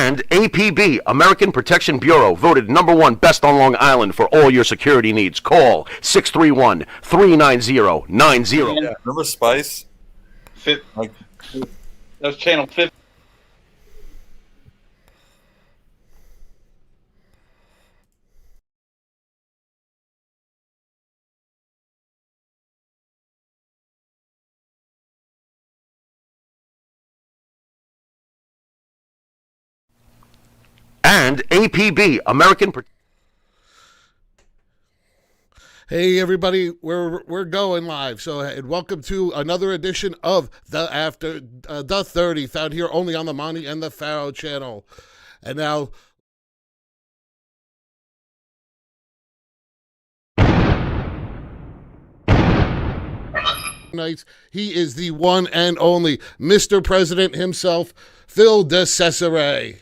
And APB, American Protection Bureau, voted #1 best on Long Island for all your security needs. Call 631-390-90. Yeah, remember Spice? That was channel 50. And APB, American Protection. Hey everybody, we're going live. So and welcome to another edition of the 30, found here only on the Monte and the Pharaoh channel. And now he is the one and only Mr. President himself, Phil DeCesare.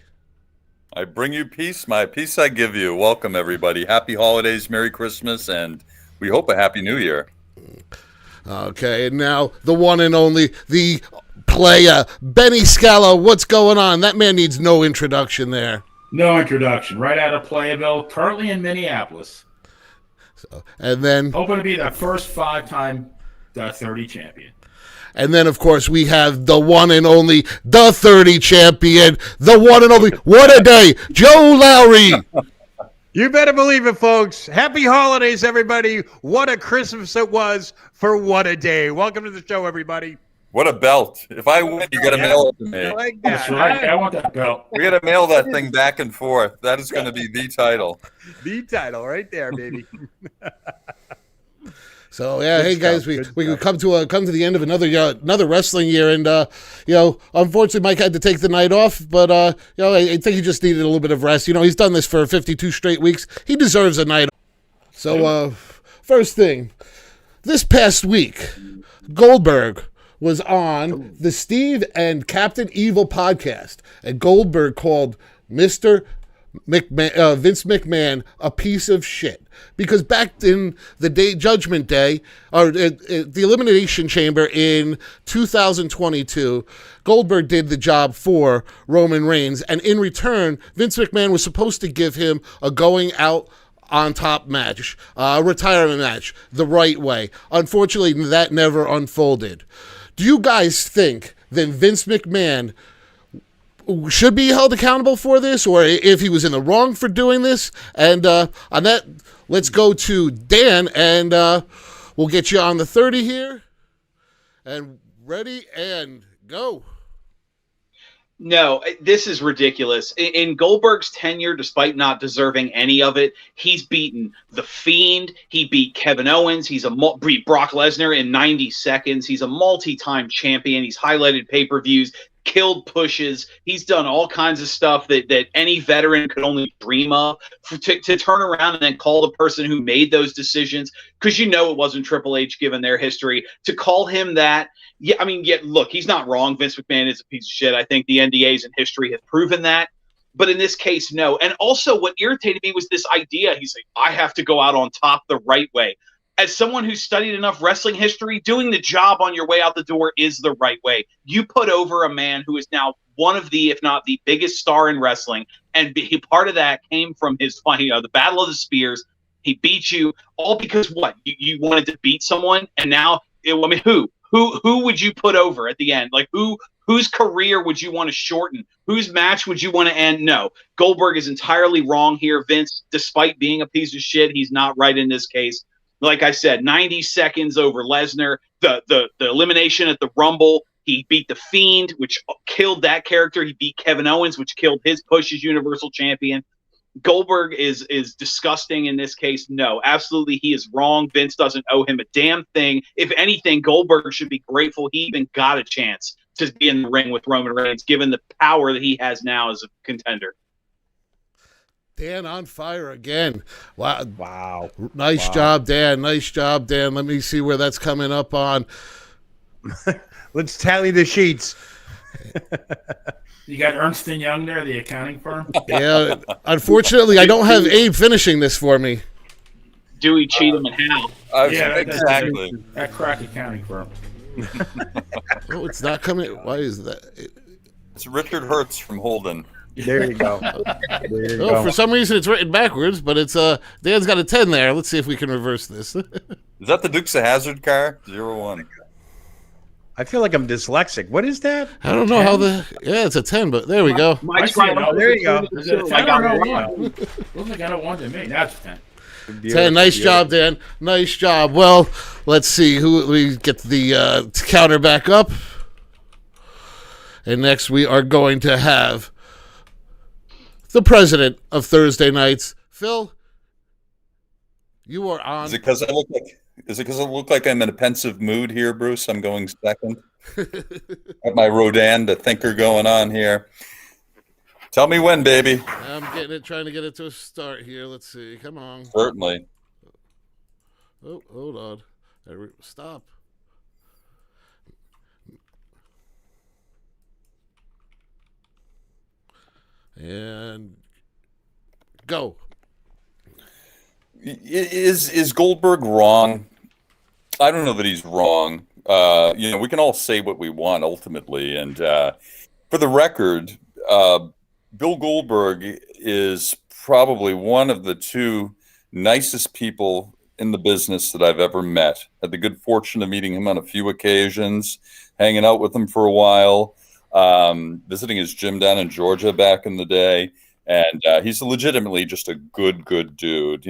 I bring you peace, my peace I give you. Welcome, everybody. Happy holidays, Merry Christmas, and we hope a Happy New Year. Okay, and now the one and only, the player, Benny Scala. What's going on? That man needs no introduction there. No introduction. Right out of Playville, currently in Minneapolis. And then hoping to be the first 5-time 30 champion. And then, of course, we have the one and only, the 30 champion, the one and only, what a day, Joe Lowry. You better believe it, folks. Happy holidays, everybody. What a Christmas it was for What a Day. Welcome to the show, everybody. What a belt. If I win, you got to mail it to me. I like that. That's right. I want that belt. We got to mail that thing back and forth. That is going to be the title. The title right there, baby. So yeah, hey guys, we come to the end of another wrestling year, and unfortunately Mike had to take the night off, but I think he just needed a little bit of rest. He's done this for 52 straight weeks. He deserves a night off. So first thing, this past week, Goldberg was on the Steve and Captain Evil podcast, and Goldberg called Mr. Vince McMahon a piece of shit, because back in the Judgment Day, or the Elimination Chamber in 2022, Goldberg did the job for Roman Reigns, and in return, Vince McMahon was supposed to give him a going out on top match, a retirement match, the right way. Unfortunately, that never unfolded. Do you guys think that Vince McMahon should be held accountable for this, or if he was in the wrong for doing this? And on that, let's go to Dan, and we'll get you on the 30 here. And ready and go. No, this is ridiculous. In Goldberg's tenure, despite not deserving any of it, he's beaten The Fiend. He beat Kevin Owens. He's beat Brock Lesnar in 90 seconds. He's a multi-time champion. He's highlighted pay-per-views, killed pushes. He's done all kinds of stuff that any veteran could only dream of. To turn around and then call the person who made those decisions, because it wasn't Triple H given their history, to call him that. Yeah, look, he's not wrong. Vince McMahon is a piece of shit. I think the NDAs and history have proven that. But in this case, no. And also what irritated me was this idea. He's like, I have to go out on top the right way. As someone who's studied enough wrestling history, doing the job on your way out the door is the right way. You put over a man who is now one of the, if not the biggest star in wrestling, and part of that came from his fight, the Battle of the Spears. He beat you all because what? You wanted to beat someone, and now, who? Who would you put over at the end? Like, whose career would you want to shorten? Whose match would you want to end? No. Goldberg is entirely wrong here. Vince, despite being a piece of shit, he's not right in this case. Like I said, 90 seconds over Lesnar, the elimination at the Rumble. He beat The Fiend, which killed that character. He beat Kevin Owens, which killed his push as Universal Champion. Goldberg is disgusting in this case. No, absolutely, he is wrong. Vince doesn't owe him a damn thing. If anything, Goldberg should be grateful he even got a chance to be in the ring with Roman Reigns, given the power that he has now as a contender. Dan on fire again. Wow. Nice job, Dan. Nice job, Dan. Let me see where that's coming up on. Let's tally the sheets. You got Ernst & Young there, the accounting firm? Yeah, unfortunately, I don't have Abe finishing this for me. Dewey, Cheatham, and Howe. Exactly. That crack accounting firm. Oh, it's not coming. Why is that? It's Richard Hertz from Holden. There you go. There you Oh, go. for some reason it's written backwards, but it's Dan's got a 10 there. Let's see if we can reverse this. Is that the Dukes of Hazzard car? 0-1. I feel like I'm dyslexic. What is that? I don't know how it's a 10, but there we go. My I see it. trial- There you go. Is it a 10 or no 1? Looks like I don't want to me. That's 10. 10. Nice job, Dan. Nice job. Well, let's see who we get the counter back up. And next we are going to have the president of Thursday nights, Phil. You are on. Is it because I look like I'm in a pensive mood here, Bruce? I'm going second. Got my Rodin, the thinker, going on here. Tell me when, baby. I'm trying to get it to a start here. Let's see. Come on. Certainly. Oh, hold on. Stop. And go. Is Goldberg wrong? I don't know that he's wrong. We can all say what we want ultimately, and for the record, Bill Goldberg is probably one of the two nicest people in the business that I've ever met. Had the good fortune of meeting him on a few occasions, hanging out with him for a while, visiting his gym down in Georgia back in the day. And he's legitimately just a good dude,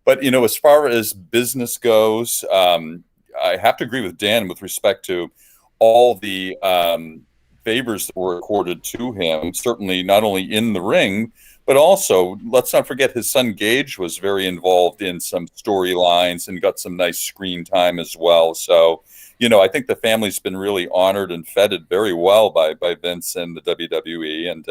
But, as far as business goes, I have to agree with Dan with respect to all the favors that were accorded to him, certainly not only in the ring, but also, let's not forget, his son Gage was very involved in some storylines and got some nice screen time as well. So, I think the family's been really honored and feted very well by Vince and the WWE. And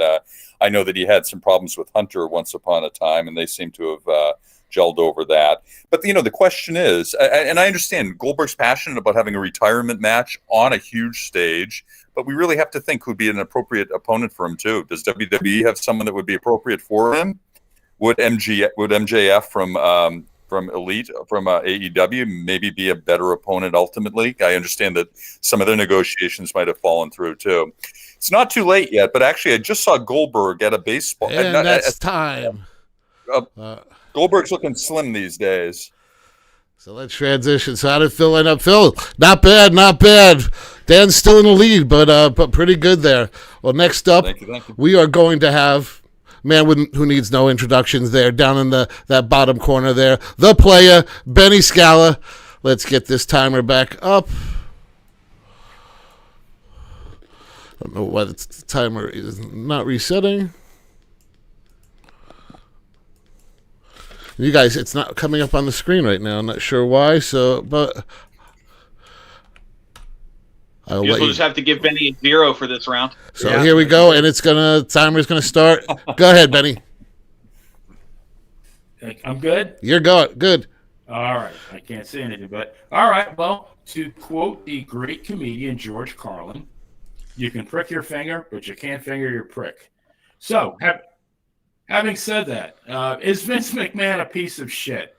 I know that he had some problems with Hunter once upon a time, and they seem to have gelled over that. But, the question is, and I understand Goldberg's passionate about having a retirement match on a huge stage, but we really have to think who'd be an appropriate opponent for him, too. Does WWE have someone that would be appropriate for him? Would MJF from Elite, from AEW, maybe be a better opponent ultimately? I understand that some of their negotiations might have fallen through, too. It's not too late yet, but actually I just saw Goldberg at a baseball. And that's time. Goldberg's looking slim these days. So let's transition. So how did Phil end up? Phil, not bad. Dan's still in the lead, but pretty good there. Well, next up, Thank you. we are going to have man who needs no introductions there, down in that bottom corner there, the player, Benny Scala. Let's get this timer back up. I don't know why the timer is not resetting. You guys, it's not coming up on the screen right now. I'm not sure why. But I'll let We'll you. just have to give Benny a 0 for this round. So here we go, and timer's gonna start. Go ahead, Benny. I'm good. You're good. All right. I can't say anything, but all right. Well, to quote the great comedian George Carlin, you can prick your finger, but you can't finger your prick. So, having said that, is Vince McMahon a piece of shit?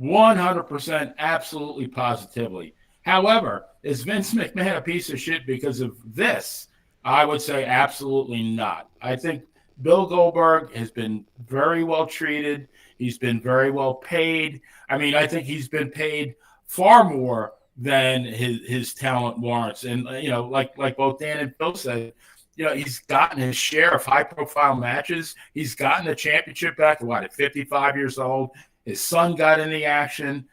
100%, absolutely, positively. However, is Vince McMahon a piece of shit because of this? I would say absolutely not. I think Bill Goldberg has been very well treated. He's been very well paid. I mean, I think he's been paid far more than his talent warrants. And, like both Dan and Phil said, he's gotten his share of high-profile matches. He's gotten the championship back at 55 years old. His son got in the action.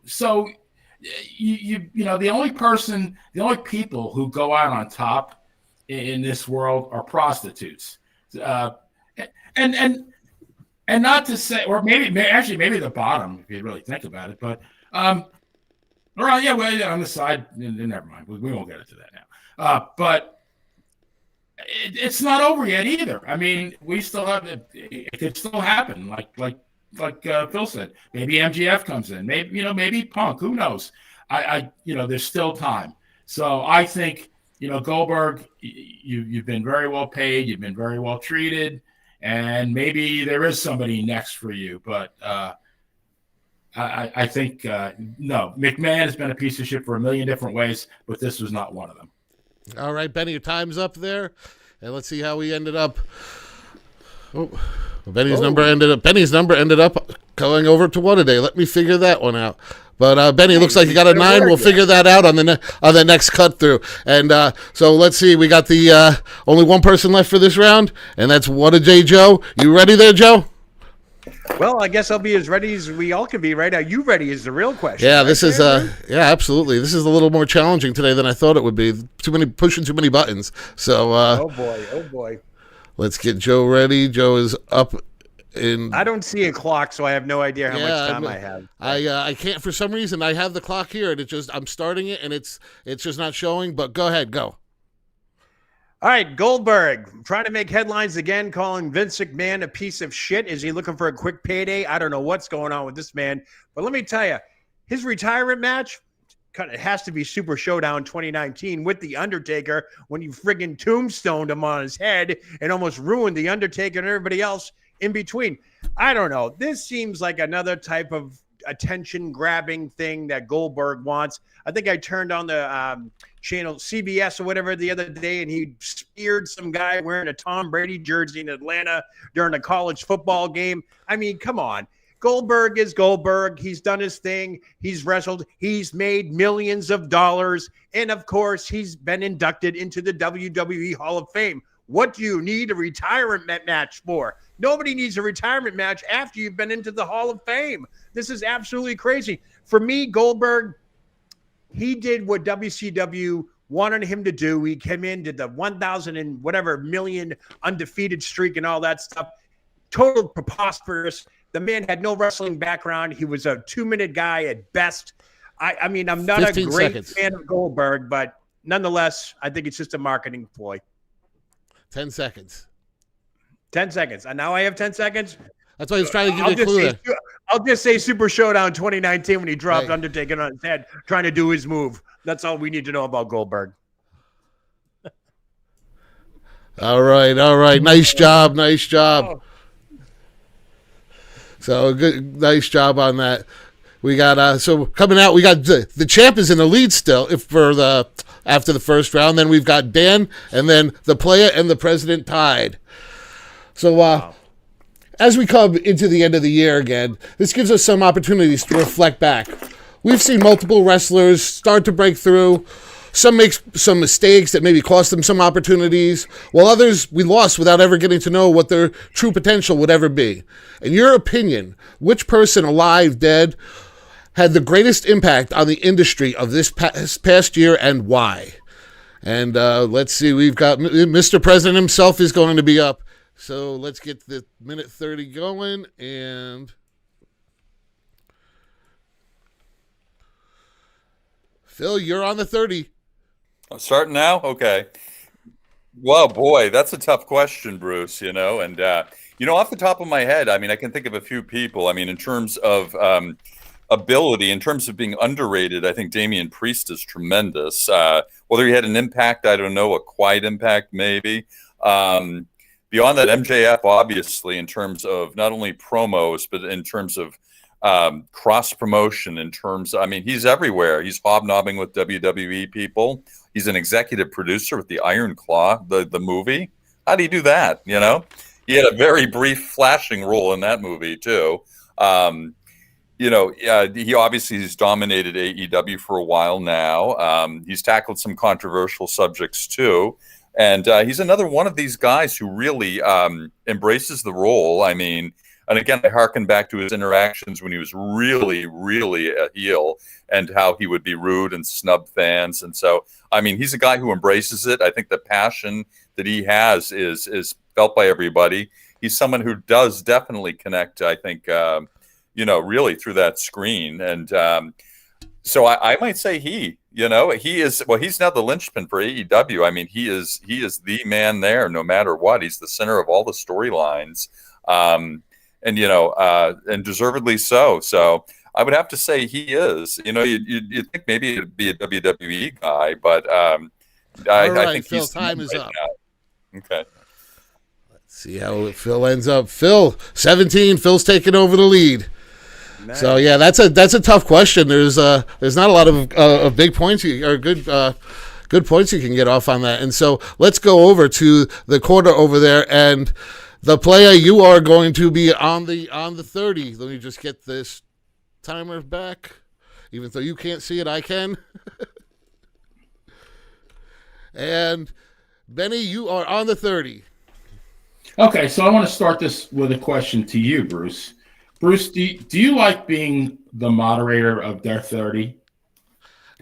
So, the only people who go out on top in this world are prostitutes. And not to say, or maybe the bottom, if you really think about it. But, on the side, never mind. We won't get into that now. But it's not over yet either. I mean, we still have it could still happen. Like Phil said, maybe MGF comes in. Maybe Punk. Who knows? There's still time. So I think Goldberg, you've been very well paid. You've been very well treated, and maybe there is somebody next for you. But I think no. McMahon has been a piece of shit for a million different ways, but this was not one of them. All right, Benny, your time's up there. And let's see how we ended up. Oh, Benny's number ended up going over to What a Day. Let me figure that one out. But Benny, looks like you got a 9. We'll figure that out on the next cut through. And so let's see. We got the only one person left for this round, and that's What a Day Joe. You ready there, Joe? Well, I guess I'll be as ready as we all can be. Right? Are you ready? Is the real question. Yeah, this is absolutely. This is a little more challenging today than I thought it would be. Pushing too many buttons. So oh boy. Let's get Joe ready. Joe is up. I don't see a clock, so I have no idea how much time I have. I can't, for some reason. I have the clock here, and I'm starting it, and it's just not showing. But go ahead, go. All right, Goldberg trying to make headlines again, calling Vince McMahon a piece of shit. Is he looking for a quick payday? I don't know what's going on with this man, but let me tell you, his retirement match. It has to be Super Showdown 2019 with The Undertaker when you friggin' tombstoned him on his head and almost ruined The Undertaker and everybody else in between. I don't know. This seems like another type of attention-grabbing thing that Goldberg wants. I think I turned on the channel CBS or whatever the other day, and he speared some guy wearing a Tom Brady jersey in Atlanta during a college football game. I mean, come on. Goldberg is Goldberg. He's done his thing. He's wrestled. He's made millions of dollars. And, of course, he's been inducted into the WWE Hall of Fame. What do you need a retirement match for? Nobody needs a retirement match after you've been into the Hall of Fame. This is absolutely crazy. For me, Goldberg, he did what WCW wanted him to do. He came in, did the 1,000 and whatever million undefeated streak and all that stuff. Total preposterous. The man had no wrestling background. He was a 2-minute guy at best. I mean, I'm not a great fan of Goldberg, but nonetheless, I think it's just a marketing ploy. 10 seconds. 10 seconds. And now I have 10 seconds. That's why he's trying to give you a clue there. I'll just say Super Showdown 2019 when he dropped Undertaker on his head, trying to do his move. That's all we need to know about Goldberg. All right. Nice job. Oh. So good, nice job on that. We got so coming out. We got the champ is in the lead still after the first round. Then we've got Dan, and then the player and the president tied. So as we come into the end of the year again, this gives us some opportunities to reflect back. We've seen multiple wrestlers start to break through. Some make some mistakes that maybe cost them some opportunities, while others we lost without ever getting to know what their true potential would ever be. In your opinion, which person, alive, dead, had the greatest impact on the industry of this past year, and why? And let's see, we've got Mr. President himself is going to be up. So let's get the minute 30 going, and Phil, you're on the 30. Starting now? Okay. Well, boy, that's a tough question, Bruce, and, off the top of my head, I mean, I can think of a few people. I mean, in terms of ability, in terms of being underrated, I think Damian Priest is tremendous. Whether he had an impact, I don't know, a quiet impact, maybe. Beyond that, MJF, obviously, in terms of not only promos, but in terms of cross promotion, he's everywhere. He's hobnobbing with WWE people. He's an executive producer with the Iron Claw, the movie. How do you do that? He had a very brief flashing role in that movie too. He obviously has dominated AEW for a while now. He's tackled some controversial subjects too. And he's another one of these guys who really embraces the role. I mean, and again, I hearken back to his interactions when he was really, really a heel and how he would be rude and snub fans. And so, I mean, he's a guy who embraces it. I think the passion that he has is felt by everybody. He's someone who does definitely connect, I think, really through that screen. And so I might say he is, well, he's now the linchpin for AEW. I mean, he is the man there no matter what. He's the center of all the storylines. And deservedly so. So I would have to say he is. You'd think maybe it'd be a WWE guy, but I think Phil, he's time is up. Now. Okay. Let's see how Phil ends up. Phil, 17. Phil's taking over the lead. Nice. So yeah, that's a tough question. There's not a lot of big points or good good points you can get off on that. And so let's go over to the corner over there, and the player you are going to be on the 30. Let me just get this timer back. Even though you can't see it, I can. And Benny, you are on the 30. Okay, so I want to start this with a question to you, Bruce. Bruce, do you like being the moderator of their 30?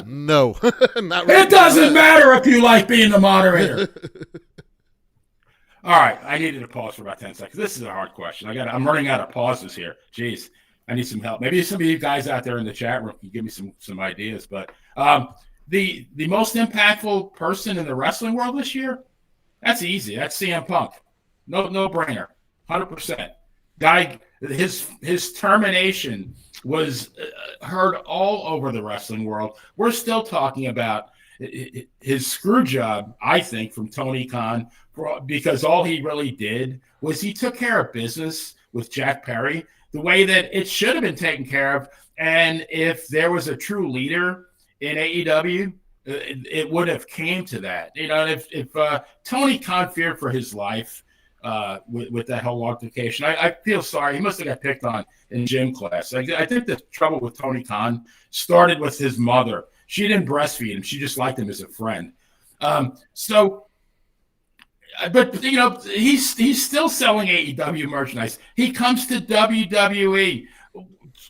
No, not really. It doesn't matter if you like being the moderator. All right, I needed to pause for about 10 seconds. This is a hard question. I'm running out of pauses here. Jeez, I need some help. Maybe some of you guys out there in the chat room can give me some ideas. But the most impactful person in the wrestling world this year, that's easy. That's CM Punk. No brainer. 100%. Guy, his termination was heard all over the wrestling world. We're still talking about his screw job, I think, from Tony Khan, because all he really did was he took care of business with Jack Perry the way that it should have been taken care of. And if there was a true leader in AEW, it would have came to that. You know, if Tony Khan feared for his life with that whole altercation, I feel sorry. He must have got picked on in gym class. I think the trouble with Tony Khan started with his mother. She didn't breastfeed him. She just liked him as a friend. But you know, he's still selling AEW merchandise. He comes to WWE,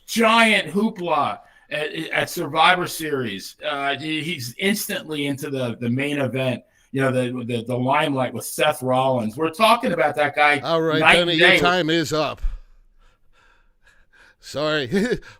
giant hoopla at Survivor Series. He's instantly into the main event. You know, the limelight with Seth Rollins. We're talking about that guy. All right, Benny, your time is up. Sorry,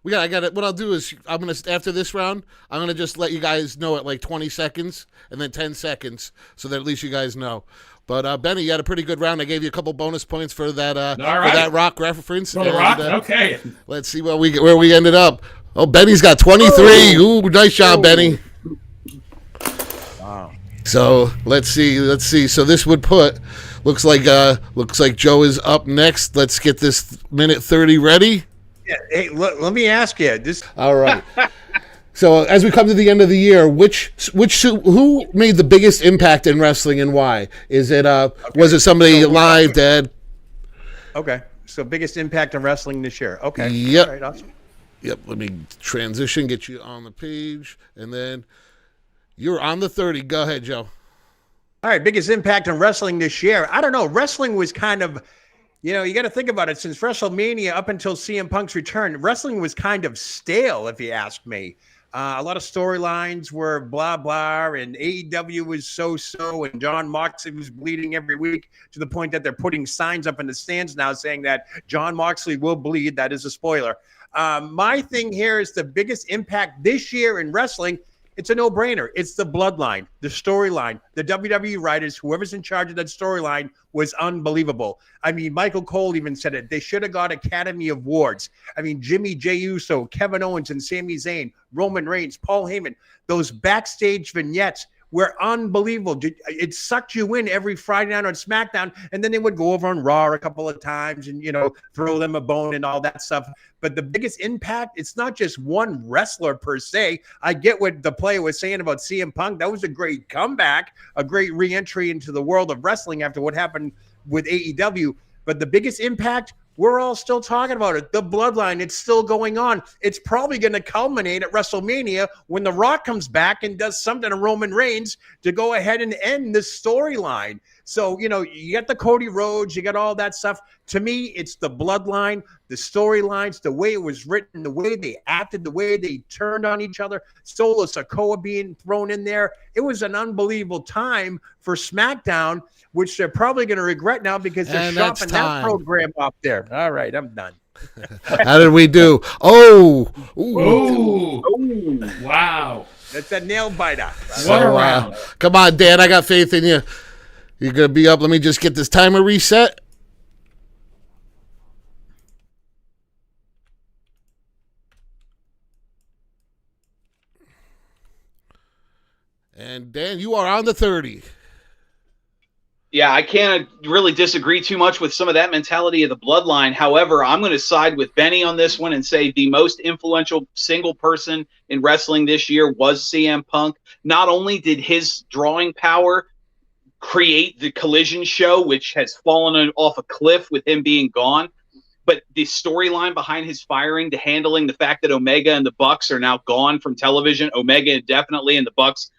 I got it. What I'll do is after this round, I'm gonna just let you guys know at like 20 seconds and then 10 seconds, so that at least you guys know. But Benny, you had a pretty good round. I gave you a couple bonus points for that for that Rock reference. For the Rock, okay. Let's see where we ended up. Oh, Benny's got 23. Ooh, nice job, Benny. Wow. So let's see. So this would put looks like Joe is up next. Let's get this minute 30 ready. Yeah, hey, let me ask you this. All right. So as we come to the end of the year, who made the biggest impact in wrestling and why? Is it was it somebody alive, dead? Okay. So biggest impact in wrestling this year. Okay. Yep. All right, awesome. Yep. Let me transition, get you on the page, and then you're on the 30. Go ahead, Joe. All right, biggest impact in wrestling this year. I don't know. Wrestling was kind of, you know, you got to think about it. Since WrestleMania up until CM Punk's return, wrestling was kind of stale, if you ask me. A lot of storylines were blah, blah, and AEW was so-so, and John Moxley was bleeding every week to the point that they're putting signs up in the stands now saying that John Moxley will bleed. That is a spoiler. My thing here is the biggest impact this year in wrestling. It's a no-brainer. It's the bloodline, the storyline, the WWE writers, whoever's in charge of that storyline was unbelievable. I mean, Michael Cole even said it. They should have got Academy Awards. I mean, Jimmy J. Uso, Kevin Owens and Sami Zayn, Roman Reigns, Paul Heyman, those backstage vignettes were unbelievable. It sucked you in every Friday night on SmackDown, and then they would go over on Raw a couple of times and, you know, throw them a bone and all that stuff. But the biggest impact, it's not just one wrestler per se. I get what the player was saying about CM Punk. That was a great comeback, a great re-entry into the world of wrestling after what happened with AEW. But the biggest impact, we're all still talking about it. The bloodline, it's still going on. It's probably going to culminate at WrestleMania when The Rock comes back and does something to Roman Reigns to go ahead and end this storyline. So, you know, you got the Cody Rhodes, you got all that stuff. To me, it's the bloodline, the storylines, the way it was written, the way they acted, the way they turned on each other. Solo Sikoa being thrown in there. It was an unbelievable time for SmackDown, which they're probably going to regret now because they're shopping that program off there. All right, I'm done. How did we do? Oh, Wow. That's a nail biter. What a round. Come on, Dan. I got faith in you. You're going to be up. Let me just get this timer reset. And Dan, you are on the 30. Yeah, I can't really disagree too much with some of that mentality of the bloodline. However, I'm going to side with Benny on this one and say the most influential single person in wrestling this year was CM Punk. Not only did his drawing power create the Collision show, which has fallen off a cliff with him being gone, but the storyline behind his firing to handling the fact that Omega and the Bucks are now gone from television, Omega indefinitely, and the Bucks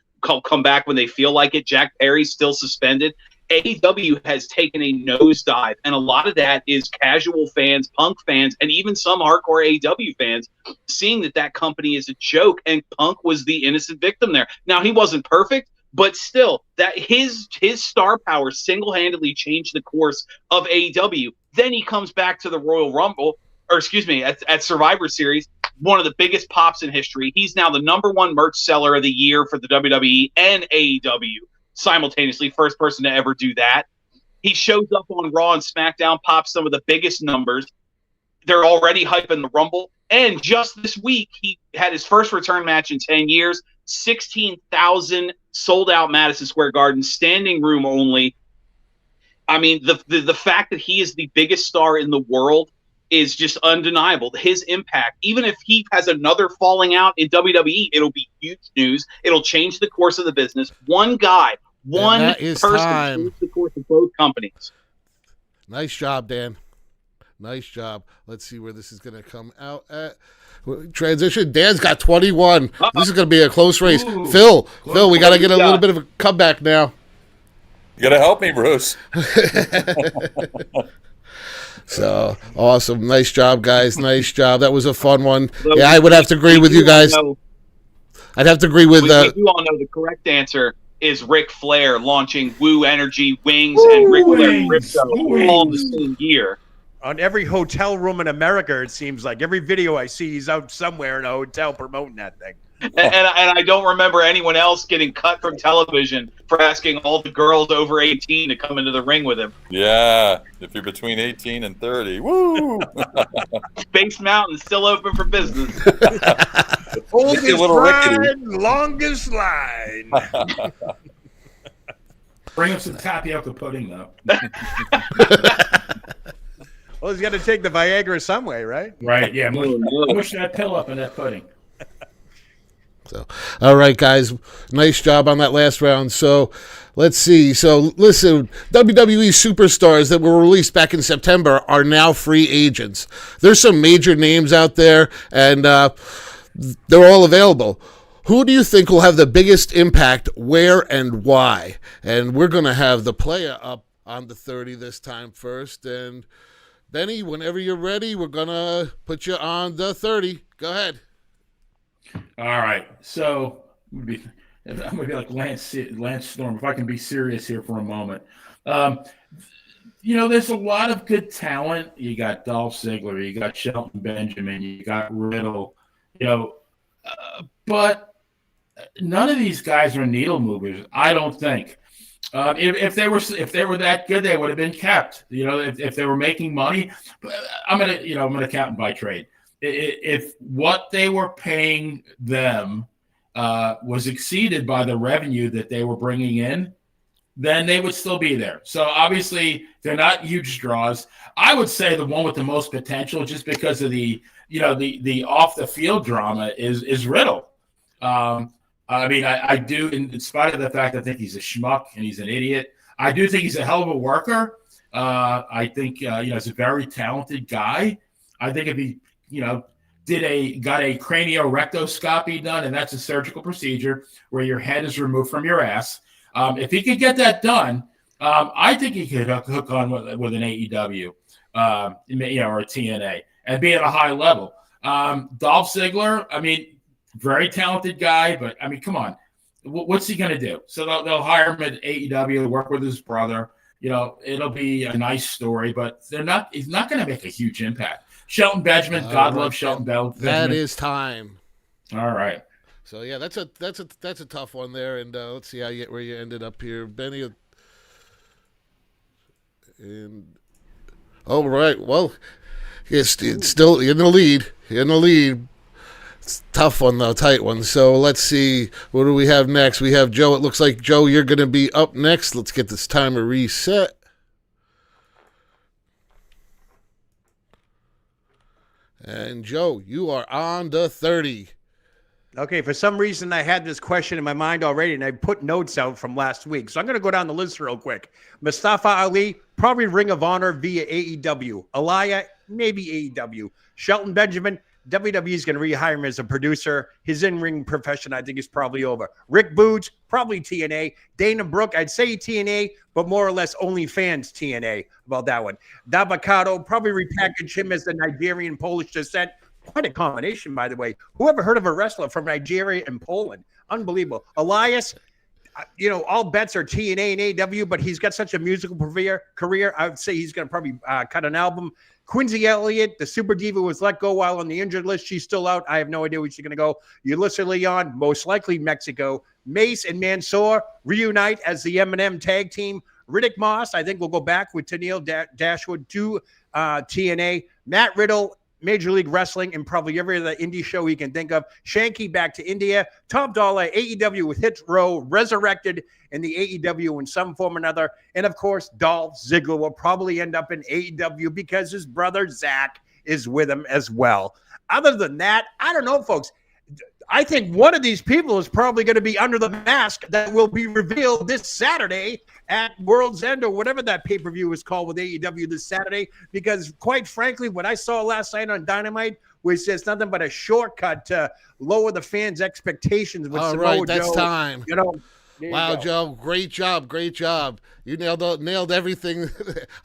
come back when they feel like it. Jack Perry's still suspended. AEW has taken a nosedive, and a lot of that is casual fans, Punk fans, and even some hardcore AEW fans seeing that company is a joke, and Punk was the innocent victim there. Now, he wasn't perfect, but still, that his star power single-handedly changed the course of AEW. Then he comes back to the Royal Rumble, or excuse me, at Survivor Series, one of the biggest pops in history. He's now the #1 merch seller of the year for the WWE and AEW. Simultaneously, first person to ever do that. He shows up on Raw and SmackDown, pops some of the biggest numbers. They're already hyping the Rumble. And just this week, he had his first return match in 10 years, 16,000 sold out Madison Square Garden, standing room only. I mean, the fact that he is the biggest star in the world is just undeniable. His impact, even if he has another falling out in WWE, it'll be huge news. It'll change the course of the business. One guy, one person changed the course of both companies. Nice job, Dan. Nice job. Let's see where this is going to come out at. Transition. Dan's got 21. This is going to be a close race. Ooh. Phil, we got to get a little bit of a comeback now. You got to help me, Bruce. So awesome. Nice job, guys. Nice job. That was a fun one. Yeah, I would have to agree with you guys. I'd have to agree with... We do all know the correct answer is Ric Flair launching Woo Energy, Wings, and Ric Flair Crypto all in the same year. On every hotel room in America, it seems like. Every video I see, he's out somewhere in a hotel promoting that thing. And I don't remember anyone else getting cut from television for asking all the girls over 18 to come into the ring with him. Yeah, if you're between 18 and 30. Woo! Space Mountain still open for business. Oldest little line, longest line. Bring him some tapioca pudding, though. Well, he's got to take the Viagra some way, right? Right, yeah. Push that pill up in that pudding. So, all right, guys, nice job on that last round. So, let's see. So, listen, WWE superstars that were released back in September are now free agents. There's some major names out there, and they're all available. Who do you think will have the biggest impact, where, and why? And we're going to have the player up on the 30 this time first. And, Benny, whenever you're ready, we're going to put you on the 30. Go ahead. All right, so I'm gonna be like Lance Storm. If I can be serious here for a moment, there's a lot of good talent. You got Dolph Ziggler, you got Shelton Benjamin, you got Riddle, but none of these guys are needle movers. I don't think. If they were that good, they would have been kept. If they were making money, I'm gonna count them by trade. If what they were paying them was exceeded by the revenue that they were bringing in, then they would still be there. So obviously they're not huge draws. I would say the one with the most potential, just because of the off the field drama, is Riddle. I do, in spite of the fact I think he's a schmuck and he's an idiot, I do think he's a hell of a worker. I think he's a very talented guy. I think if he got a craniorectoscopy done, and that's a surgical procedure where your head is removed from your ass. If he could get that done, I think he could hook on with an AEW, or a TNA, and be at a high level. Dolph Ziggler, very talented guy, but come on, what's he going to do? So they'll hire him at AEW, work with his brother. It'll be a nice story, but he's not going to make a huge impact. Shelton Benjamin, God love Shelton Benjamin. That is time. All right. So yeah, that's a tough one there, and let's see where you ended up here, Benny. And right, well, it's still in the lead. It's a tough one, though, tight one. So let's see. What do we have next? We have Joe. It looks like, Joe, you're going to be up next. Let's get this timer reset. And, Joe, you are on the 30. Okay, for some reason, I had this question in my mind already, and I put notes out from last week. So I'm going to go down the list real quick. Mustafa Ali, probably Ring of Honor via AEW. Aliyah, maybe AEW. Shelton Benjamin, WWE is going to rehire him as a producer. His in-ring profession, I think, is probably over. Rick Boogs, probably TNA. Dana Brooke, I'd say TNA, but more or less OnlyFans TNA about that one. Dabakato, probably repackage him as the Nigerian Polish descent. Quite a combination, by the way. Whoever heard of a wrestler from Nigeria and Poland? Unbelievable. Elias, all bets are TNA and AW, but he's got such a musical career. I would say he's going to probably cut an album. Quincy Elliott, the Super Diva, was let go while on the injured list. She's still out. I have no idea where she's going to go. Yulissa Leon, most likely Mexico. Mace and Mansoor reunite as the M&M tag team. Riddick Moss, I think, will go back with Tennille Dashwood to TNA. Matt Riddle, Major League Wrestling, and probably every other indie show he can think of. Shanky back to India. Top Dollar, AEW with Hit Row, resurrected in the AEW in some form or another. And, of course, Dolph Ziggler will probably end up in AEW because his brother Zach is with him as well. Other than that, I don't know, folks. I think one of these people is probably going to be under the mask that will be revealed this Saturday at World's End or whatever that pay-per-view is called with AEW this Saturday, because quite frankly, what I saw last night on Dynamite was just nothing but a shortcut to lower the fans' expectations with All Samoa right, that's Joe. time. Wow, Go. Joe, great job. You nailed everything.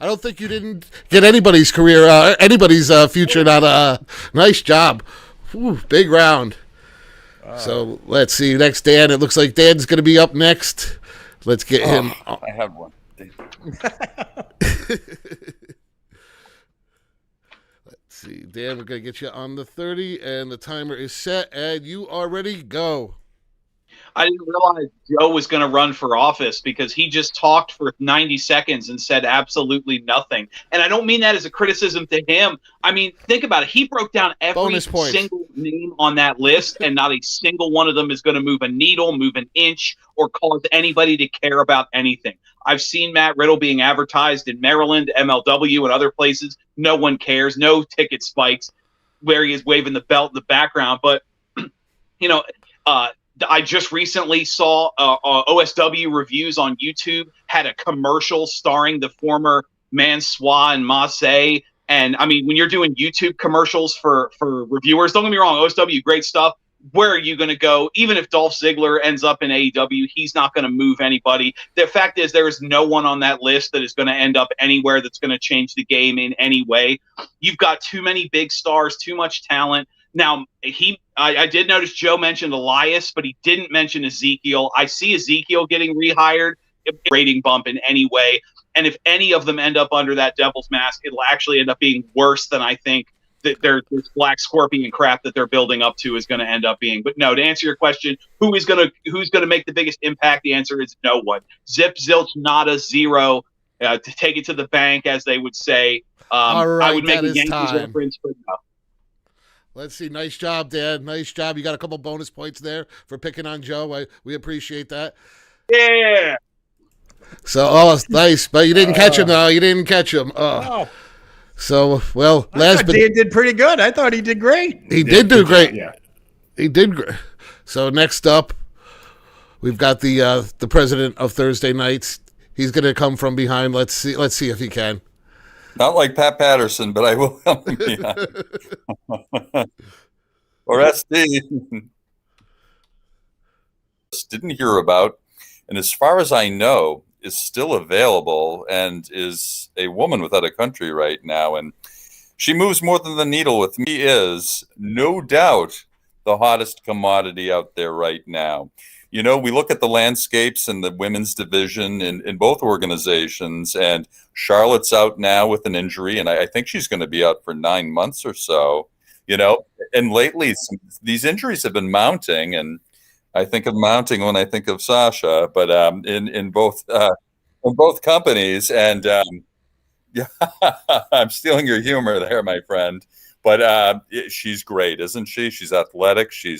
I don't think you didn't get anybody's career, anybody's future. Nice job. Whew, big round. So let's see. Next, Dan. It looks like Dan's going to be up next. Let's get him. I have one. Let's see. Dan, we're going to get you on the 30, and the timer is set, and you are ready. Go. I didn't realize Joe was going to run for office because he just talked for 90 seconds and said absolutely nothing. And I don't mean that as a criticism to him. I mean, think about it. He broke down every single name on that list, and not a single one of them is going to move a needle, move an inch, or cause anybody to care about anything. I've seen Matt Riddle being advertised in Maryland, MLW, and other places. No one cares. No ticket spikes where he is waving the belt in the background. But, I just recently saw OSW reviews on YouTube had a commercial starring the former Mansoor and Masse. And I mean, when you're doing YouTube commercials for reviewers, don't get me wrong, OSW, great stuff. Where are you going to go? Even if Dolph Ziggler ends up in AEW, he's not going to move anybody. The fact is, there is no one on that list that is going to end up anywhere that's going to change the game in any way. You've got too many big stars, too much talent. Now, I did notice Joe mentioned Elias, but he didn't mention Ezekiel. I see Ezekiel getting rehired, rating bump in any way. And if any of them end up under that devil's mask, it'll actually end up being worse than I think that this black scorpion crap that they're building up to is going to end up being. But no, to answer your question, who's going to make the biggest impact? The answer is no one. Zip, zilch, nada, zero. To take it to the bank, as they would say. All right, I would make a Yankees time. reference, but no. Let's see. Nice job, Dad. Nice job. You got a couple bonus points there for picking on Joe. We appreciate that. Yeah. So, nice. But you didn't catch him, though. You didn't catch him. So, well, Dan did pretty good. I thought he did great. He did do great. Yeah. He did great. So, next up, we've got the president of Thursday Nights. He's going to come from behind. Let's see if he can. Not like Pat Patterson, but I will help him. Or SD. Didn't hear about, and as far as I know, is still available and is a woman without a country right now. And she moves more than the needle with me. Is no doubt the hottest commodity out there right now. We look at the landscapes in the women's division in both organizations, and Charlotte's out now with an injury, and I think she's going to be out for 9 months or so. And lately these injuries have been mounting, and I think of mounting when I think of Sasha, but in both companies, and yeah, I'm stealing your humor there, my friend. But she's great, isn't she? She's athletic. She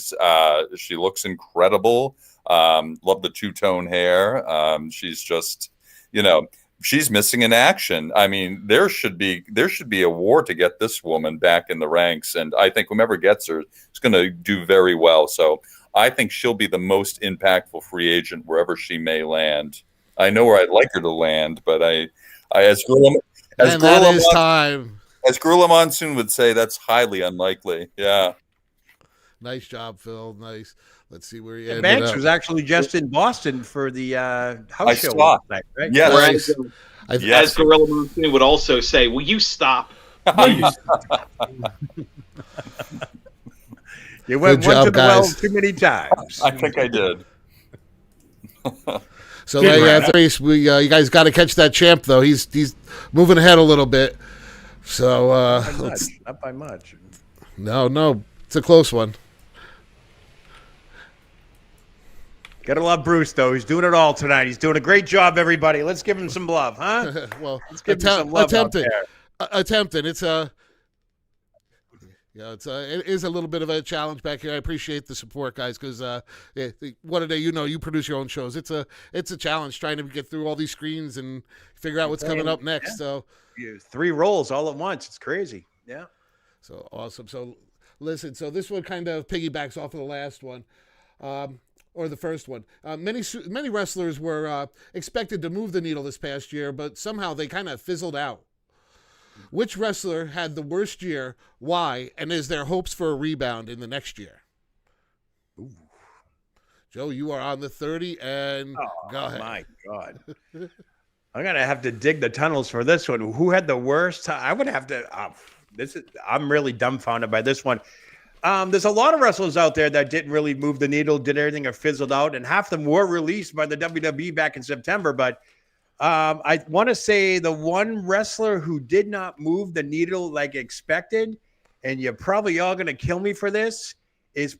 looks incredible. Love the two-tone hair. She's just, she's missing in action. I mean, there should be a war to get this woman back in the ranks, and I think whomever gets her is going to do very well. So I think she'll be the most impactful free agent wherever she may land. I know where I'd like her to land, but as Gorilla Monsoon would say, that's highly unlikely. Yeah. Nice job, Phil. Nice. Let's see where he ended Banks up. was actually just in Boston for the house show saw. last night, right? Yes. As Gorilla Monsoon would also say, will you stop? You went Good one job, to the well guys. too many times. I think I did. So you guys got to catch that champ, though. He's moving ahead a little bit. So Not by much. No, it's a close one. Gotta love Bruce, though. He's doing it all tonight. He's doing a great job, everybody. Let's give him some love, huh? Well, Let's give him some love out there. Attempting. It's it is a little bit of a challenge back here. I appreciate the support, guys, because what a day. You produce your own shows. It's a challenge trying to get through all these screens and figure out what's coming up next. Yeah. So 3 roles all at once. It's crazy. Yeah. So awesome. So listen. So this one kind of piggybacks off of the last one. Or the first one. Many wrestlers were expected to move the needle this past year, but somehow they kind of fizzled out. Which wrestler had the worst year? Why? And is there hopes for a rebound in the next year? Ooh. Joe, you are on the 30, and go ahead. My God. I'm going to have to dig the tunnels for this one. Who had the worst? I would have to. I'm really dumbfounded by this one. There's a lot of wrestlers out there that didn't really move the needle, did everything or fizzled out, and half of them were released by the WWE back in September. But I want to say the one wrestler who did not move the needle like expected, and you're probably all going to kill me for this, is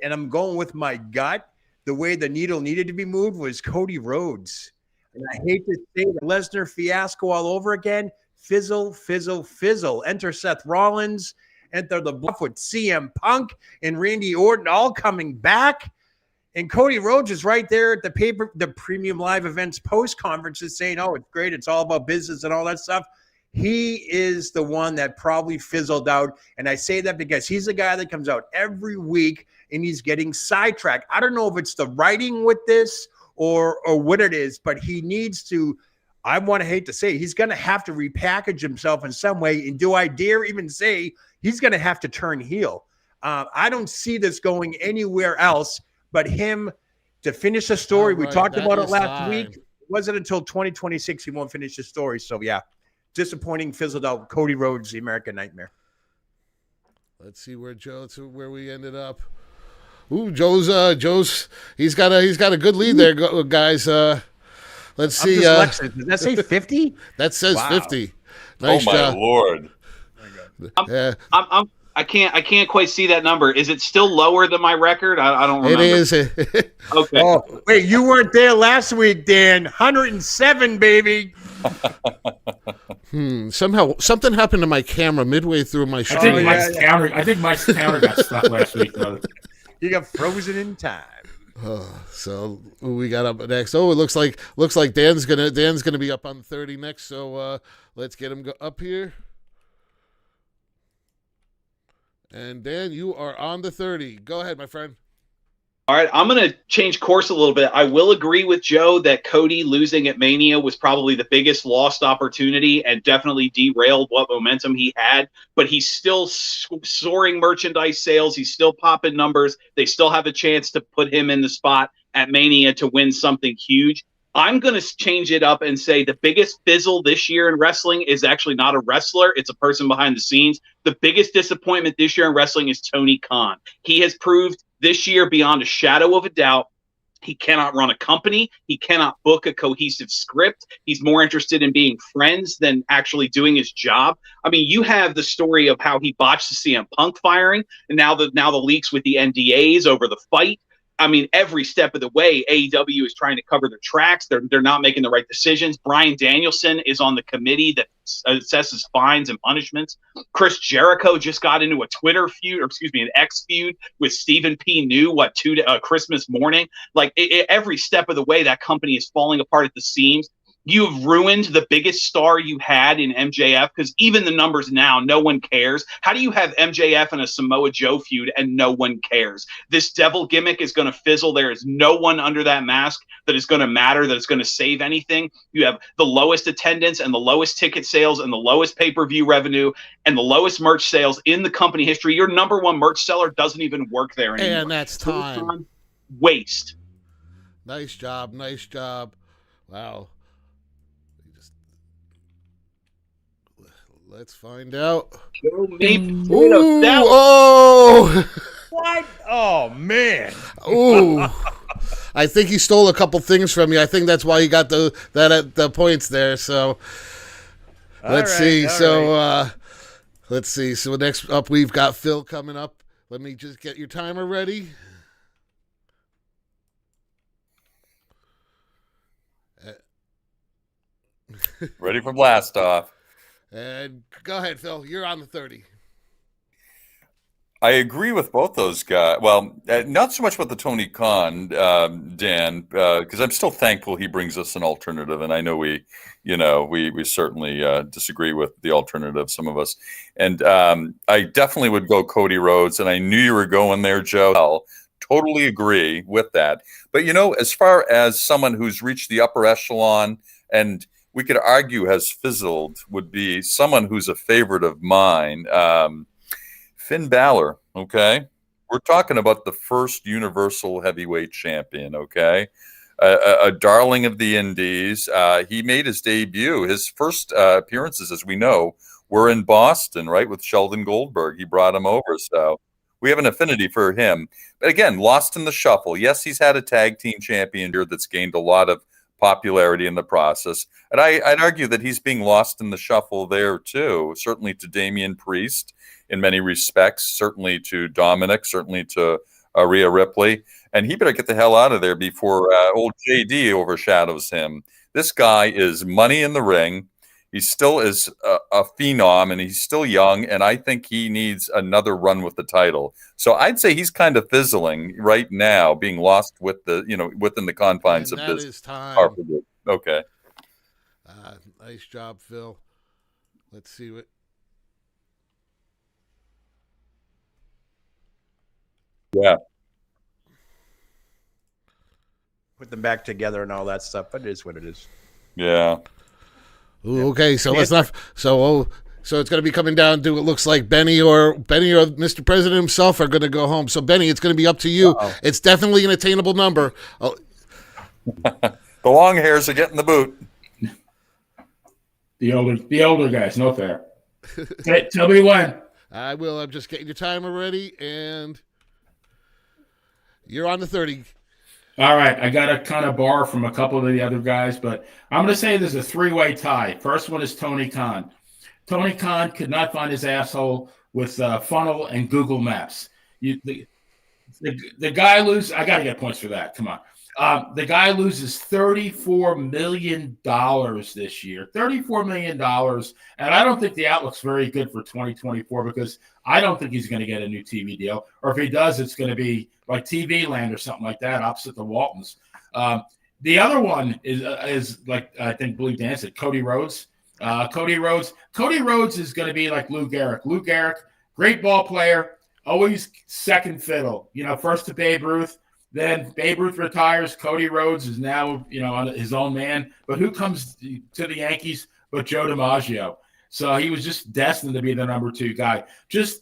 and I'm going with my gut, the way the needle needed to be moved was Cody Rhodes. And I hate to say the Lesnar fiasco all over again. Fizzle, fizzle, fizzle. Enter Seth Rollins. Enter the bluff with CM Punk and Randy Orton all coming back. And Cody Rhodes is right there at the Premium Live Events post conferences saying, oh, it's great. It's all about business and all that stuff. He is the one that probably fizzled out. And I say that because he's the guy that comes out every week and he's getting sidetracked. I don't know if it's the writing with this or what it is, but he needs to, hate to say, he's going to have to repackage himself in some way. And do I dare even say he's going to have to turn heel? I don't see this going anywhere else but him to finish the story. Right, we talked about it last time. week. It wasn't until 2026 he won't finish the story. So, yeah, disappointing, fizzled out. Cody Rhodes, the American Nightmare. Let's see where we ended up. Ooh, Joe's he's got a good lead there, guys. Let's see. Does that say 50? That says 50. Nice oh my job. Lord! I can't quite see that number. Is it still lower than my record? I don't remember. It is. Okay. Oh, wait, you weren't there last week, Dan. 107, baby. Somehow something happened to my camera midway through my stream. I think Mike's counter got stuck last week, brother. You got frozen in time. So who we got up next? Oh, it looks like Dan's gonna be up on 30 next. So let's get him up here. And Dan, you are on the 30. Go ahead, my friend. All right, I'm going to change course a little bit. I will agree with Joe that Cody losing at Mania was probably the biggest lost opportunity and definitely derailed what momentum he had. But he's still soaring merchandise sales. He's still popping numbers. They still have a chance to put him in the spot at Mania to win something huge. I'm going to change it up and say the biggest fizzle this year in wrestling is actually not a wrestler. It's a person behind the scenes. The biggest disappointment this year in wrestling is Tony Khan. He has proved this year beyond a shadow of a doubt he cannot run a company. He cannot book a cohesive script. He's more interested in being friends than actually doing his job. I mean, you have the story of how he botched the CM Punk firing, and now the leaks with the NDAs over the fight. I mean, every step of the way, AEW is trying to cover their tracks. They're not making the right decisions. Bryan Danielson is on the committee that assesses fines and punishments. Chris Jericho just got into a Twitter feud, or excuse me, an X feud with Stephen P. New, Christmas morning. Like every step of the way, that company is falling apart at the seams. You've ruined the biggest star you had in MJF, because even the numbers now, no one cares. How do you have MJF and a Samoa Joe feud and no one cares? This devil gimmick is going to fizzle. There is no one under that mask that is going to matter, that is going to save anything. You have the lowest attendance and the lowest ticket sales and the lowest pay-per-view revenue and the lowest merch sales in the company history. Your number one merch seller doesn't even work there anymore. And that's time. Waste. Nice job. Nice job. Wow. Let's find out. Ooh, oh! What? Oh, man. Ooh. I think he stole a couple things from you. I think that's why he got the points there. So let's see. Let's see. So next up, we've got Phil coming up. Let me just get your timer ready. Ready for blast off. And go ahead, Phil. You're on the 30. I agree with both those guys. Well, not so much with the Tony Khan, Dan, because I'm still thankful he brings us an alternative, and I know we certainly disagree with the alternative, some of us. And I definitely would go Cody Rhodes, and I knew you were going there, Joe. I'll totally agree with that. But as far as someone who's reached the upper echelon, and we could argue has fizzled, would be someone who's a favorite of mine. Finn Balor, okay? We're talking about the first Universal Heavyweight Champion, okay? A darling of the Indies. He made his debut. His first appearances, as we know, were in Boston, right, with Sheldon Goldberg. He brought him over, so we have an affinity for him. But again, lost in the shuffle. Yes, he's had a tag team champion here that's gained a lot of popularity in the process. And I'd argue that he's being lost in the shuffle there, too, certainly to Damian Priest, in many respects, certainly to Dominic, certainly to Rhea Ripley. And he better get the hell out of there before old JD overshadows him. This guy is money in the ring. He still is a phenom, and he's still young, and I think he needs another run with the title. So I'd say he's kind of fizzling right now, being lost with within the confines and of that this. Is time. Okay. Nice job, Phil. Let's see what. Yeah. Put them back together and all that stuff, but it is what it is. Yeah. Ooh, okay, so let's not. So it's going to be coming down to, it looks like Benny or Mr. President himself are going to go home. So Benny, it's going to be up to you. Uh-oh. It's definitely an attainable number. Oh. The long hairs are getting the boot. The older guys, no fair. Hey, tell me when. I will. I'm just getting your timer ready, and you're on the 30. All right, I got to kind of borrow from a couple of the other guys, but I'm going to say there's a three-way tie. First one is Tony Khan. Tony Khan could not find his asshole with Funnel and Google Maps. The guy loses. I got to get points for that. Come on. The guy loses $34 million this year. $34 million. And I don't think the outlook's very good for 2024, because I don't think he's going to get a new TV deal. Or if he does, it's going to be like TV Land or something like that, opposite the Waltons. The other one is like, I think, believe Dan said, Cody Rhodes. Cody Rhodes is going to be like Lou Gehrig. Lou Gehrig, great ball player, always second fiddle. First to Babe Ruth. Then Babe Ruth retires. Cody Rhodes is now, his own man. But who comes to the Yankees but Joe DiMaggio? So he was just destined to be the number 2 guy. Just,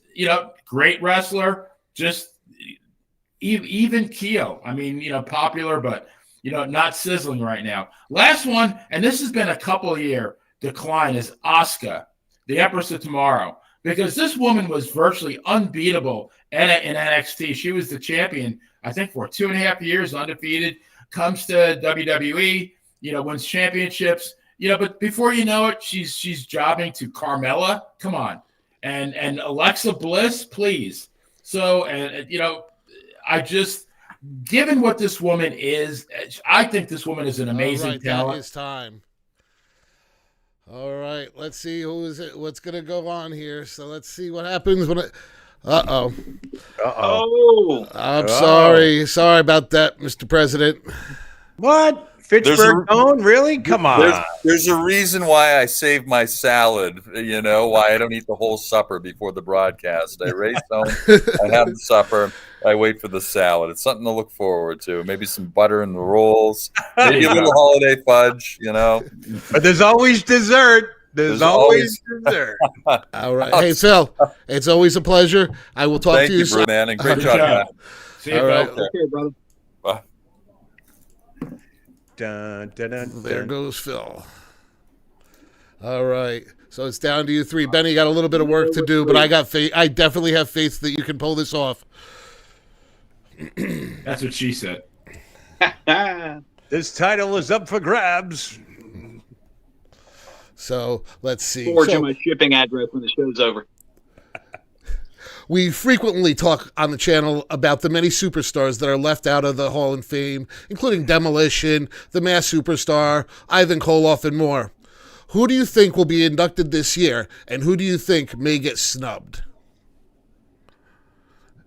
great wrestler. Just even keel. I mean, popular, but, not sizzling right now. Last one, and this has been a couple-year decline, is Asuka, the Empress of Tomorrow. Because this woman was virtually unbeatable in NXT. She was the champion, I think, for 2.5 years, undefeated. Comes to WWE, wins championships. But before you know it, she's jobbing to Carmella. Come on, and Alexa Bliss, please. So, and given what this woman is, I think this woman is an amazing All right, talent. that is time. All right, let's see who is it. What's going to go on here? So let's see what happens when it. Uh-oh. Oh, I'm sorry. Sorry about that, Mr. President. What? Fitchburg Tone? Really? Come on. There's a reason why I save my salad, why I don't eat the whole supper before the broadcast. I race home, I have the supper, I wait for the salad. It's something to look forward to. Maybe some butter in the rolls, maybe a little holiday fudge, But there's always dessert. There's always dessert. All right. Hey, Phil, it's always a pleasure. I will talk Thank to you you, soon. man, and great Good job, job. man. See you, All right. Phil. okay, brother. Bye. Dun, dun, dun, There dun. goes Phil. All right. So it's down to you three. Benny, you got a little bit of work to do, but I got faith. I definitely have faith that you can pull this off. That's what she said. This title is up for grabs. So let's see. Forward to So my shipping address when the show's over. we frequently talk on the channel about the many superstars that are left out of the Hall of Fame, including Demolition, the Mass Superstar, Ivan Koloff, and more. Who do you think will be inducted this year, and who do you think may get snubbed?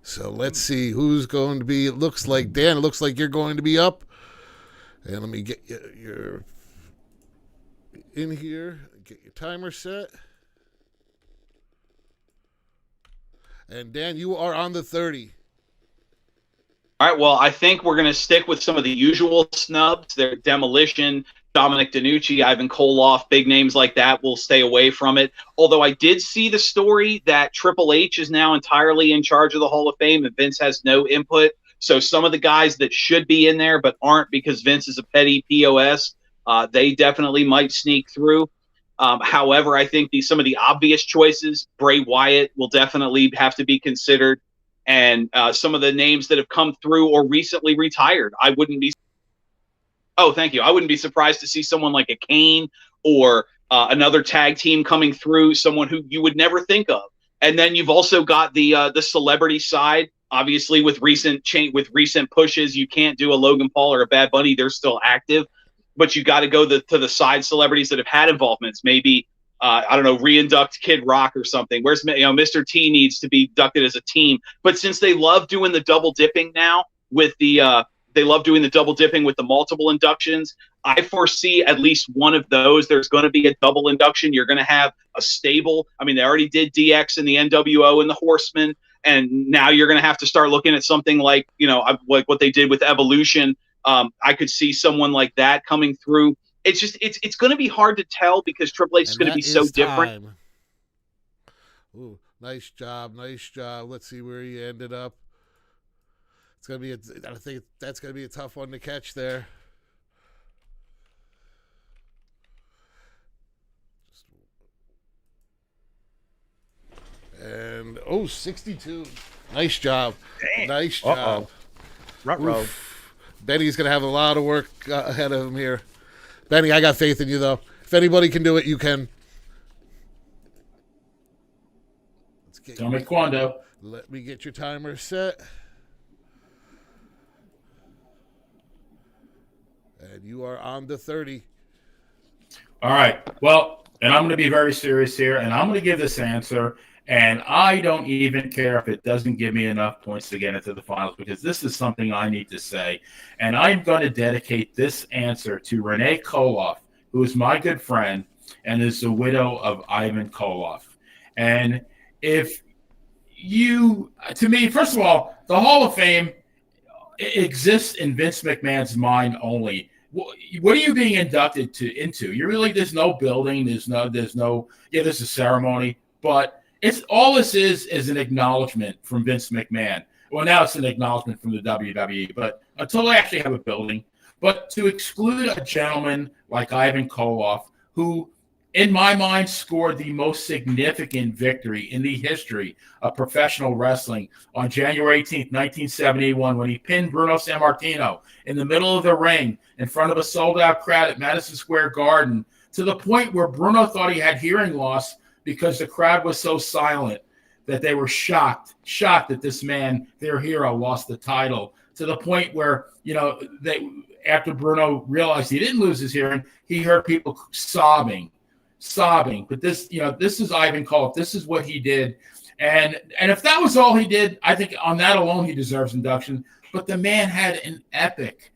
So let's see who's going to be. It looks like, Dan, it looks like you're going to be up. And let me get your in here, get your timer set. And Dan, you are on the 30. All right, well, I think we're going to stick with some of the usual snubs. They're Demolition, Dominic DeNucci, Ivan Koloff, big names like that. We'll stay away from it. Although I did see the story that Triple H is now entirely in charge of the Hall of Fame and Vince has no input. So some of the guys that should be in there but aren't because Vince is a petty POS, they definitely might sneak through. However, I think some of the obvious choices, Bray Wyatt will definitely have to be considered. And some of the names that have come through or recently retired, I wouldn't be. Oh, thank you. I wouldn't be surprised to see someone like a Kane or another tag team coming through, someone who you would never think of. And then you've also got the celebrity side. Obviously, with recent pushes, you can't do a Logan Paul or a Bad Bunny. They're still active, but you got to go to the side celebrities that have had involvements. Maybe I don't know, reinduct Kid Rock or something. Where's Mr. T needs to be inducted as a team. But since they love doing the double dipping now with the multiple inductions, I foresee at least one of those. There's going to be a double induction. You're going to have a stable. I mean, they already did DX and the NWO and the Horsemen, and now you're going to have to start looking at something like like what they did with Evolution. I could see someone like that coming through. It's just it's going to be hard to tell because Triple H is going to be so different. Ooh, nice job. Let's see where he ended up. It's going to be I think that's going to be a tough one to catch there. And 62. Nice job. Dang. Nice job. Ruh-roh. Benny's going to have a lot of work ahead of him here. Benny, I got faith in you, though. If anybody can do it, you can. Tommy Quando. Let me get your timer set. And you are on the 30. All right. Well, and I'm going to be very serious here, and I'm going to give this answer, and I don't even care if it doesn't give me enough points to get into the finals because this is something I need to say, and I'm going to dedicate this answer to Renee Koloff, who is my good friend and is the widow of Ivan Koloff. And if you, to me, first of all, the Hall of Fame exists in Vince McMahon's mind only. What are you being inducted into? You really, there's no building, there's a ceremony, but it's all this is an acknowledgement from Vince McMahon. Well, now it's an acknowledgement from the WWE, but until they actually have a building. But to exclude a gentleman like Ivan Koloff, who, in my mind, scored the most significant victory in the history of professional wrestling on January 18th, 1971, when he pinned Bruno Sammartino in the middle of the ring in front of a sold-out crowd at Madison Square Garden, to the point where Bruno thought he had hearing loss because the crowd was so silent that they were shocked that this man, their hero, lost the title to the point where, after Bruno realized he didn't lose his hearing, he heard people sobbing. But this is Ivan Koloff. This is what he did. And if that was all he did, I think on that alone he deserves induction. But the man had an epic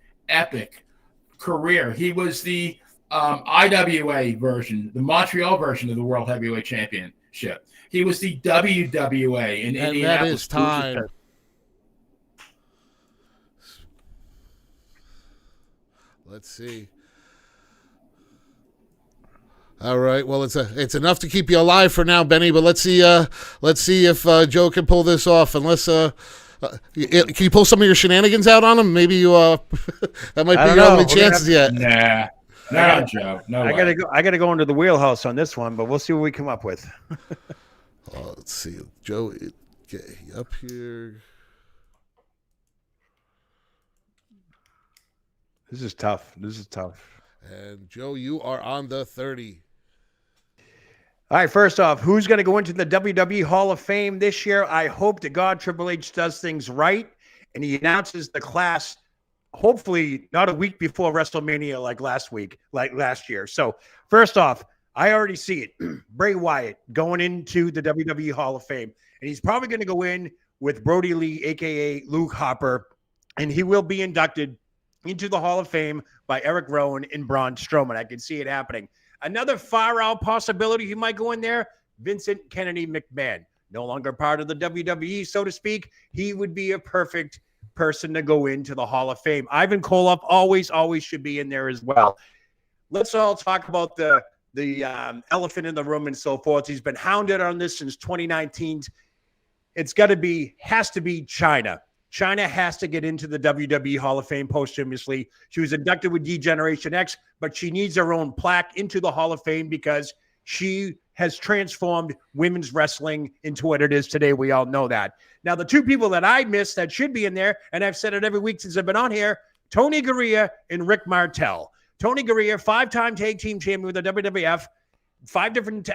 career. He was the IWA version, the Montreal version of the World Heavyweight Championship. He was the WWA in Indianapolis. That is time. Let's see. All right. Well, it's enough to keep you alive for now, Benny. But let's see if Joe can pull this off. Unless can you pull some of your shenanigans out on him? Maybe you that might be your only chances yet. Nah, no, Joe. No, I gotta go into the wheelhouse on this one, but we'll see what we come up with. Let's see, Joe. Get up here. This is tough. And Joe, you are on the 30. All right, first off, who's going to go into the WWE Hall of Fame this year? I hope to God Triple H does things right, and he announces the class, hopefully not a week before WrestleMania like last year. So first off, I already see it. Bray Wyatt going into the WWE Hall of Fame, and he's probably going to go in with Brody Lee, a.k.a. Luke Harper, and he will be inducted into the Hall of Fame by Eric Rowan and Braun Strowman. I can see it happening. Another far-out possibility he might go in there, Vincent Kennedy McMahon. No longer part of the WWE, so to speak. He would be a perfect person to go into the Hall of Fame. Ivan Koloff always should be in there as well. Let's all talk about the elephant in the room and so forth. He's been hounded on this since 2019. Has to be China. China has to get into the WWE Hall of Fame posthumously. She was inducted with D-Generation X, but she needs her own plaque into the Hall of Fame because she has transformed women's wrestling into what it is today. We all know that. Now, the two people that I missed that should be in there, and I've said it every week since I've been on here, Tony Garea and Rick Martel. Tony Garea, 5-time tag team champion with the WWF, 5 different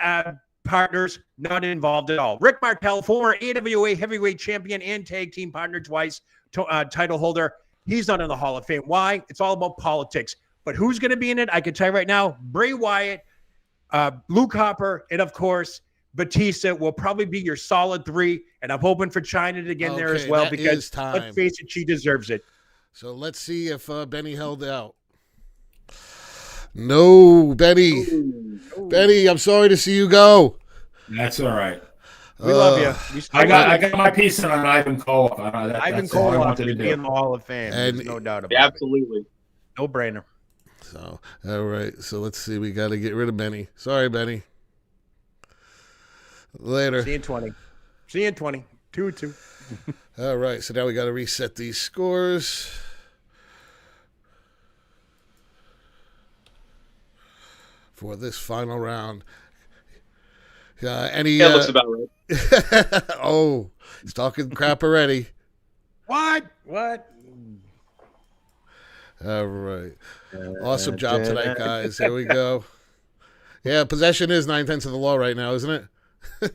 partners not involved at all. Rick Martel, former AWA heavyweight champion and tag team partner twice, title holder. He's not in the Hall of Fame. Why? It's all about politics. But who's going to be in it? I can tell you right now, Bray Wyatt, Luke Harper, and of course, Batista will probably be your solid 3. And I'm hoping for China to get in there as well because let's face it, she deserves it. So let's see if Benny held out. No, Benny. Benny, I'm sorry to see you go. That's all right. We love you. I got my piece on Ivan Koloff. Ivan Koloff to be in the Hall of Fame. And there's no doubt about it. Absolutely. No brainer. So, all right. So let's see. We got to get rid of Benny. Sorry, Benny. Later. See you in 20. 2-2. All right. So now we got to reset these scores. For this final round. That looks about right. Oh, he's talking crap already. What? All right. Awesome job tonight, guys. Here we go. Yeah, possession is 9/10 of the law right now, isn't it?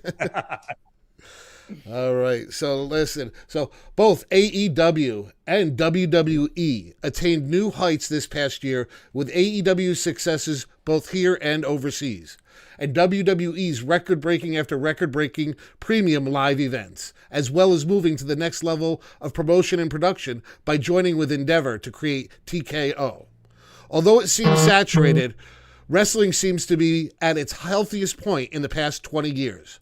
All right. So listen. So both AEW and WWE attained new heights this past year with AEW's successes both here and overseas, and WWE's record-breaking after record-breaking premium live events, as well as moving to the next level of promotion and production by joining with Endeavor to create TKO. Although it seems saturated, wrestling seems to be at its healthiest point in the past 20 years.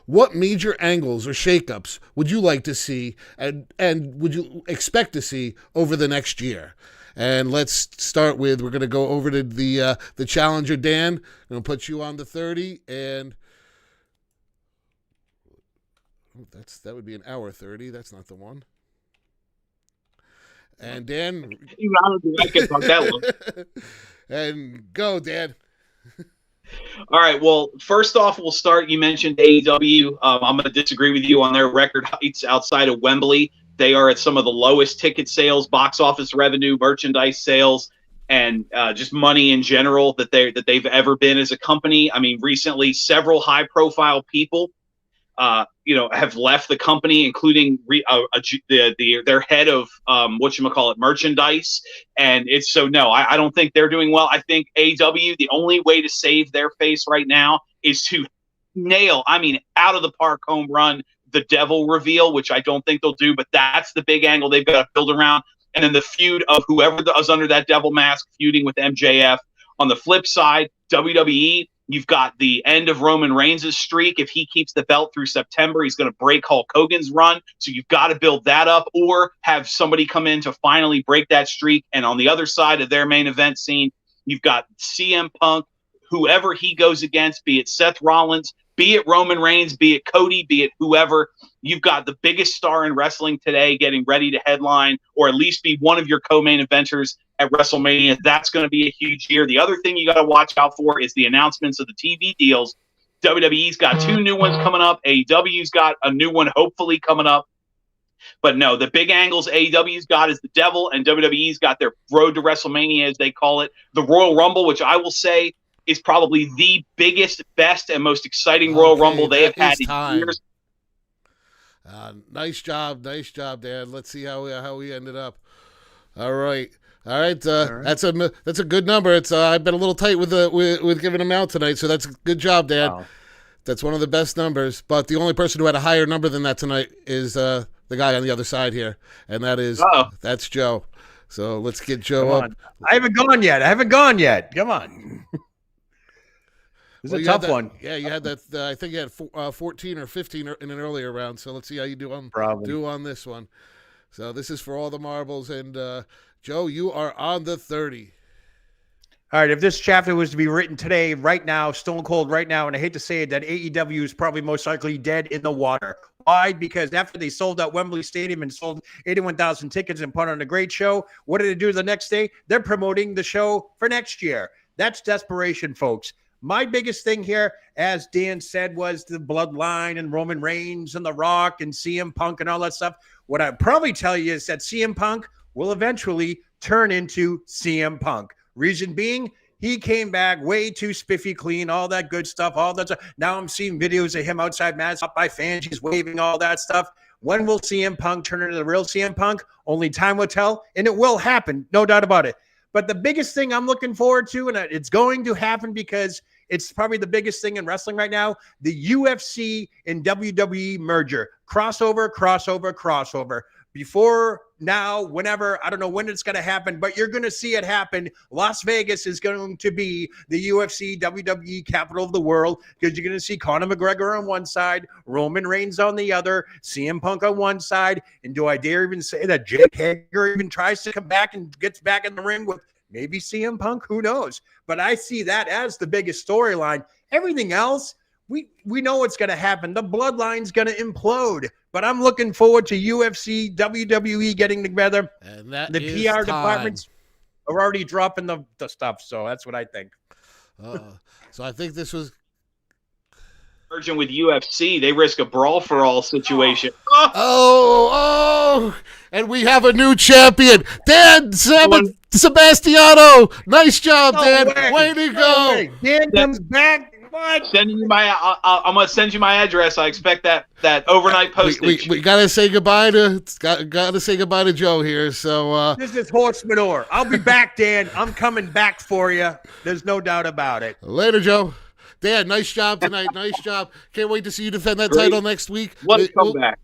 What major angles or shakeups would you like to see and would you expect to see over the next year? And let's start with, we're going to go over to the challenger, Dan. I'm going to put you on the 30, and that would be an hour 30. That's not the one. And Dan. I can talk that long. And go, Dan. All right. Well, first off, we'll start. You mentioned AEW. I'm going to disagree with you on their record heights outside of Wembley. They are at some of the lowest ticket sales, box office revenue, merchandise sales, and just money in general that they've ever been as a company. I mean, recently, several high-profile people have left the company, including their head of merchandise. And it's no, I don't think they're doing well. I think AEW, the only way to save their face right now is to nail, out of the park home run, the Devil reveal, which I don't think they'll do, but that's the big angle they've got to build around. And then the feud of whoever was under that Devil mask feuding with MJF. On the flip side, WWE, you've got the end of Roman Reigns' streak. If he keeps the belt through September, he's going to break Hulk Hogan's run. So you've got to build that up or have somebody come in to finally break that streak. And on the other side of their main event scene, you've got CM Punk, whoever he goes against, be it Seth Rollins, be it Roman Reigns, be it Cody, be it whoever. You've got the biggest star in wrestling today getting ready to headline or at least be one of your co-main eventers at WrestleMania. That's going to be a huge year. The other thing you got to watch out for is the announcements of the TV deals. WWE's got 2 new ones coming up. AEW's got a new one hopefully coming up. But no, the big angles AEW's got is the Devil, and WWE's got their road to WrestleMania, as they call it. The Royal Rumble, which I will say is probably the biggest, best, and most exciting Royal Rumble they have had in years. Nice job, Dan. Let's see how we ended up. All right. That's a good number. It's I've been a little tight with giving them out tonight, so that's a good job, Dan. Wow. That's one of the best numbers. But the only person who had a higher number than that tonight is the guy on the other side here, and that's Joe. So let's get Joe up. I haven't gone yet. Come on. This is a tough one. Yeah, you had that. I think you had 14 or 15 in an earlier round. So let's see how you do on this one. So this is for all the marbles. And Joe, you are on the 30. All right, if this chapter was to be written today, right now, stone cold right now, and I hate to say it, that AEW is probably most likely dead in the water. Why? Because after they sold out Wembley Stadium and sold 81,000 tickets and put on a great show, what did they do the next day? They're promoting the show for next year. That's desperation, folks. My biggest thing here, as Dan said, was the bloodline and Roman Reigns and The Rock and CM Punk and all that stuff. What I'd probably tell you is that CM Punk will eventually turn into CM Punk. Reason being, he came back way too spiffy clean, all that good stuff, all that stuff. Now I'm seeing videos of him outside Madison up by fans. He's waving all that stuff. When will CM Punk turn into the real CM Punk? Only time will tell, and it will happen, no doubt about it. But the biggest thing I'm looking forward to, and it's going to happen because it's probably the biggest thing in wrestling right now, the UFC and WWE merger. Crossover. Before now, whenever, I don't know when it's going to happen, but you're going to see it happen. Las Vegas is going to be the UFC, WWE capital of the world because you're going to see Conor McGregor on one side, Roman Reigns on the other, CM Punk on one side. And do I dare even say that Jake Hager even tries to come back and gets back in the ring with maybe CM Punk? Who knows? But I see that as the biggest storyline. Everything else, we know what's going to happen. The bloodline's going to implode. But I'm looking forward to UFC, WWE getting together. And that the PR departments are already dropping the stuff. So that's what I think. So I think this was merging with UFC. They risk a brawl for all situation. And we have a new champion, Dan Sebastiano. Nice job, Dan. Way to go. Dan comes back. What? I'm gonna send you my address. I expect that overnight postage. We gotta say goodbye to Joe here. So this is horse manure. I'll be back, Dan. I'm coming back for you. There's no doubt about it. Later, Joe. Dan, nice job tonight. Nice job. Can't wait to see you defend that title next week. Let's come back.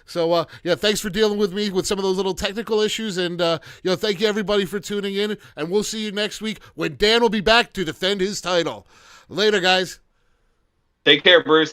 So, thanks for dealing with me with some of those little technical issues. And, thank you, everybody, for tuning in. And we'll see you next week when Dan will be back to defend his title. Later, guys. Take care, Bruce.